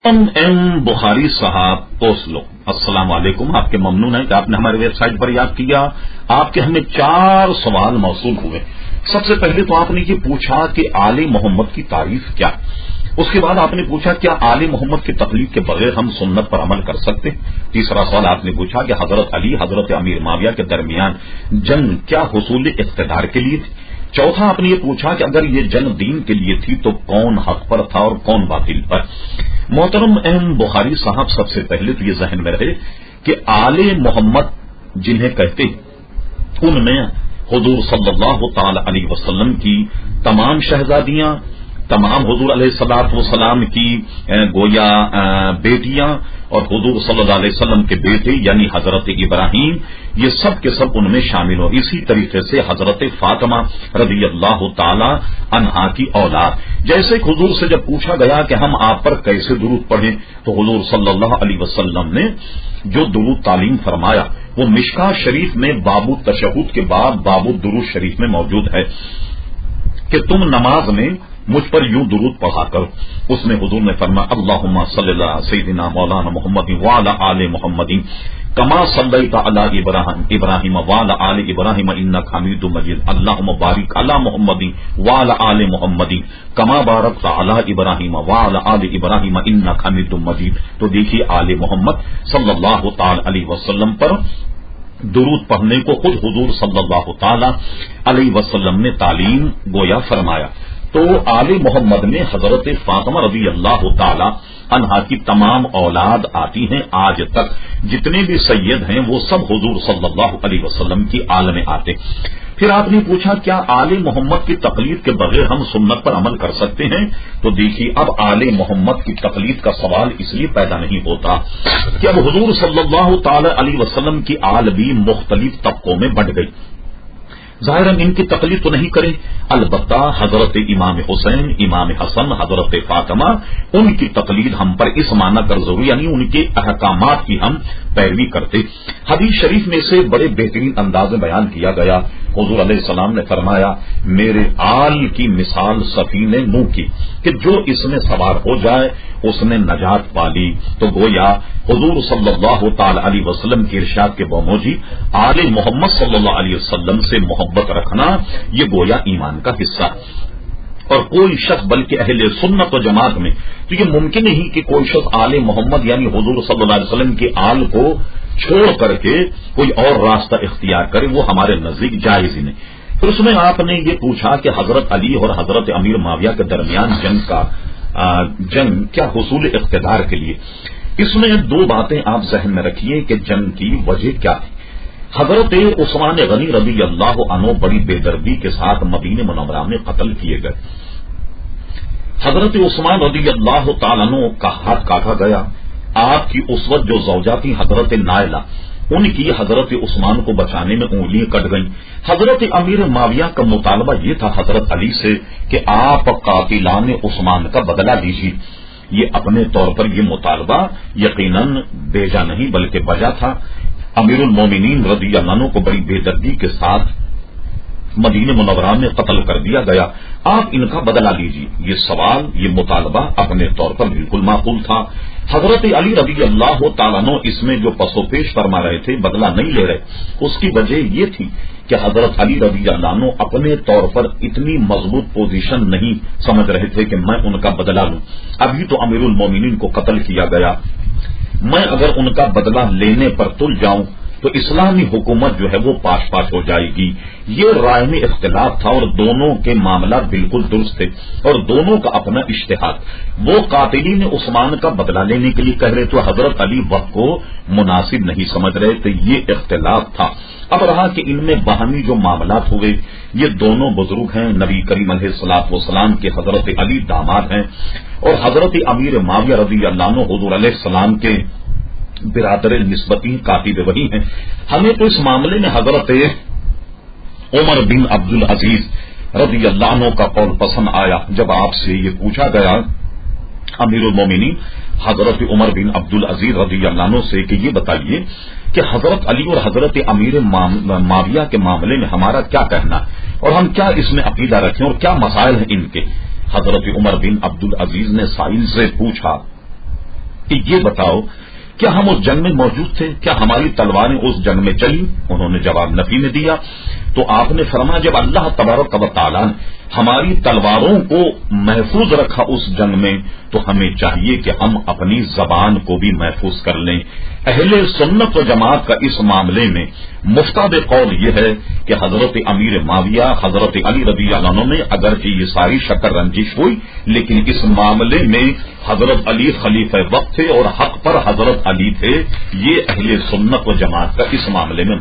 M بخاری صاحب Oslo, السلام علیکم۔ آپ کے ممنون ہیں کہ آپ نے ہماری ویب سائٹ پر یاد کیا۔ آپ کے ہمیں 4 سوال موصول ہوئے۔ سب سے پہلے تو آپ نے یہ پوچھا کہ آل محمد کی تعریف کیا، اس کے بعد آپ نے پوچھا کیا آل محمد کی تقلید کے بغیر ہم سنت پر عمل کر سکتے۔ تیسرا سوال آپ نے پوچھا کہ حضرت علی حضرت امیر معاویہ کے درمیان جنگ کیا حصول اقتدار کے لیے تھی۔ چوتھا آپ نے یہ پوچھا کہ اگر یہ جنگ دین کے لیے تھی تو کون حق پر تھا اور کون باطل پر۔ محترم ایم بخاری صاحب، سب سے پہلے تو یہ ذہن میں رہے کہ آل محمد جنہیں کہتے ہیں ان میں حضور صلی اللہ تعالی علیہ وسلم کی تمام شہزادیاں، تمام حضور علیہ الصلوۃ والسلام کی گویا بیٹیاں اور حضور صلی اللہ علیہ وسلم کے بیٹے یعنی حضرت ابراہیم، یہ سب کے سب ان میں شامل ہو۔ اسی طریقے سے حضرت فاطمہ رضی اللہ تعالی عنہا کی اولاد۔ جیسے کہ حضور سے جب پوچھا گیا کہ ہم آپ پر کیسے درود پڑھیں تو حضور صلی اللہ علیہ وسلم نے جو درود تعلیم فرمایا وہ مشکاۃ شریف میں باب التشہد کے بعد باب الدرود شریف میں موجود ہے کہ تم نماز میں مجھ پر یوں درود پڑھا کر۔ اس میں حضور نے فرمایا اللہم صلی اللہ سیدنا مولانا محمد وعلی آل محمد کما صلیت علی ابراہیم وعلی آل ابراہیم انک حمید مجید اللہم بارک علی محمد وعلی آل محمد کما بارکت علی ابراہیم وعلی آل ابراہیم انک حمید مجید۔ تو دیکھیے آل محمد صلی اللہ تعالی علیہ وسلم پر درود پڑھنے کو خود حضور صلی اللہ تعالی علیہ وسلم نے تعلیم گویا فرمایا۔ تو آل محمد میں حضرت فاطمہ رضی اللہ تعالی عنہا کی تمام اولاد آتی ہیں۔ آج تک جتنے بھی سید ہیں وہ سب حضور صلی اللہ علیہ وسلم کی آل میں آتے۔ پھر آپ نے پوچھا کیا آل محمد کی تقلید کے بغیر ہم سنت پر عمل کر سکتے ہیں؟ تو دیکھیے اب آل محمد کی تقلید کا سوال اس لیے پیدا نہیں ہوتا کہ اب حضور صلی اللہ تعالی علیہ وسلم کی آل بھی مختلف طبقوں میں بٹ گئی۔ ظاہراً ان کی تقلید تو نہیں کریں، البتہ حضرت امام حسین، امام حسن، حضرت فاطمہ ان کی تقلید ہم پر اس معنی کر ضروری، یعنی ان کے احکامات کی ہم پیروی کرتے۔ حدیث شریف میں سے بڑے بہترین انداز میں بیان کیا گیا، حضور علیہ السلام نے فرمایا میرے آل کی مثال سفینہ نوح کی کہ جو اس میں سوار ہو جائے اس نے نجات پالی۔ تو گویا حضور صلی اللہ تعالی علیہ وسلم کی ارشاد کے بموجب آل محمد صلی اللہ علیہ وسلم سے محبت رکھنا یہ گویا ایمان کا حصہ۔ اور کوئی شخص بلکہ اہل سنت و جماعت میں تو یہ ممکن نہیں کہ کوئی شخص آل محمد یعنی حضور صلی اللہ علیہ وسلم کی آل کو چھوڑ کر کے کوئی اور راستہ اختیار کرے، وہ ہمارے نزدیک جائز ہی نہیں۔ پھر اس میں آپ نے یہ پوچھا کہ حضرت علی اور حضرت امیر معاویہ کے درمیان جنگ کیا حصول اقتدار کے لیے۔ اس میں 2 باتیں آپ ذہن میں رکھیے کہ جنگ کی وجہ کیا تھی۔ حضرت عثمان غنی رضی اللہ عنہ بڑی بے دردی کے ساتھ مدینہ منورہ میں قتل کیے گئے۔ حضرت عثمان رضی اللہ تعالیٰ عنہ کا ہاتھ کاٹا گیا۔ آپ کی اس وقت جو زوجہ تھی حضرت نائلہ، ان کی حضرت عثمان کو بچانے میں انگلیاں کٹ گئیں۔ حضرت امیر معاویہ کا مطالبہ یہ تھا حضرت علی سے کہ آپ قاتلان عثمان کا بدلہ لیجیے۔ یہ اپنے طور پر یہ مطالبہ یقیناً بیجا نہیں بلکہ بجا تھا۔ امیر المومنین رضی اللہ عنہ کو بڑی بے دردی کے ساتھ مدینہ منورہ میں قتل کر دیا گیا، آپ ان کا بدلہ لیجیے۔ یہ سوال، یہ مطالبہ اپنے طور پر بالکل معقول تھا۔ حضرت علی رضی اللہ تعالیٰ عنہ اس میں جو پس و پیش فرما رہے تھے، بدلہ نہیں لے رہے، اس کی وجہ یہ تھی کہ حضرت علی رضی اللہ عنہ اپنے طور پر اتنی مضبوط پوزیشن نہیں سمجھ رہے تھے کہ میں ان کا بدلہ لوں۔ ابھی تو امیر المومنین کو قتل کیا گیا، میں اگر ان کا بدلہ لینے پر تل جاؤں تو اسلامی حکومت جو ہے وہ پاش پاش ہو جائے گی۔ یہ رائے میں اختلاف تھا اور دونوں کے معاملات بالکل درست تھے اور دونوں کا اپنا اجتہاد۔ وہ قاتلین عثمان کا بدلہ لینے کے لیے کہہ رہے تو حضرت علی وقت کو مناسب نہیں سمجھ رہے تھے، یہ اختلاف تھا۔ اب رہا کہ ان میں باہمی جو معاملات ہوئے، یہ دونوں بزرگ ہیں، نبی کریم علیہ الصلوۃ والسلام کے حضرت علی داماد ہیں اور حضرت امیر معاویہ رضی اللہ عنہ حضور علیہ السلام کے برادر نسبتی کاتب وحی ہیں۔ ہمیں تو اس معاملے میں حضرت عمر بن عبد العزیز رضی اللہ عنہ کا قول پسند آیا جب آپ سے یہ پوچھا گیا امیر المومنین حضرت عمر بن عبد العزیز رضی اللہ عنہ سے کہ یہ بتائیے کہ حضرت علی اور حضرت امیر معاویہ کے معاملے میں ہمارا کیا کہنا ہے اور ہم کیا اس میں عقیدہ رکھیں اور کیا مسائل ہیں ان کے۔ حضرت عمر بن عبد العزیز نے سائل سے پوچھا کہ یہ بتاؤ کیا ہم اس جنگ میں موجود تھے؟ کیا ہماری تلواریں اس جنگ میں چلی؟ انہوں نے جواب نفی میں دیا. تو آپ نے فرمایا جب اللہ تبارک و تعالیٰ نے ہماری تلواروں کو محفوظ رکھا اس جنگ میں تو ہمیں چاہیے کہ ہم اپنی زبان کو بھی محفوظ کر لیں. اہل سنت و جماعت کا اس معاملے میں مفتاد قول یہ ہے کہ حضرت امیر معاویہ حضرت علی رضی اللہ عنہ میں اگرچہ یہ ساری شکر رنجش ہوئی لیکن اس معاملے میں حضرت علی خلیفہ وقت تھے اور حق پر حضرت علی تھے. یہ اہل سنت و جماعت کا اس معاملے میں